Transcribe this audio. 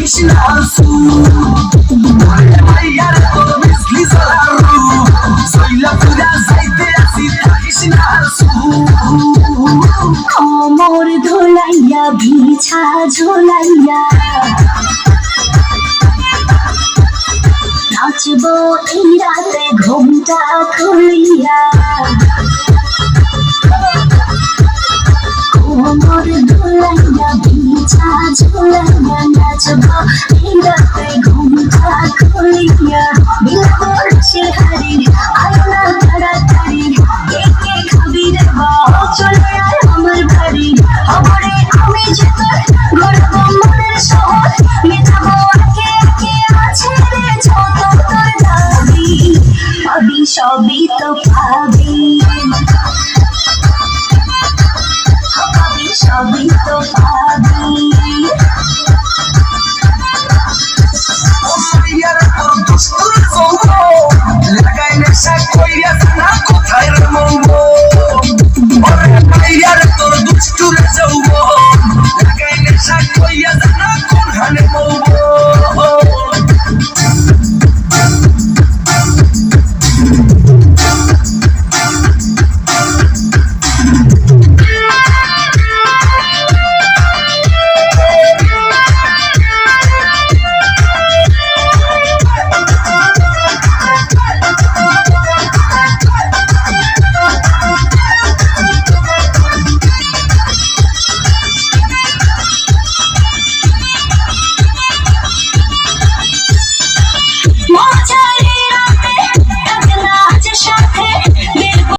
থাকিস না মাইয়ার তোর মিসলি জলারু সইলা পুরা যাইতে আসি থাকিস না কোমর ধোলাইয়া বিছা ঝোলাইয়া নাচবো এই রাতে ঘুমটা খুলিয়া কোমর ধোলাইয়া বিছা ঝোলাইয়া নাচবো এই রাতে ঘুমটা খুলিয়া মিলবো চেহারি আয়না তাড়াতাড়ি কে কে খাবি রে বাবা চলে আয় আমার বাড়ি খবরে আমি যে তোর গর্ব মনের শহর মেটাবো একে একে আছে রে যত তোর দাবি পাবি সবই তো পাবি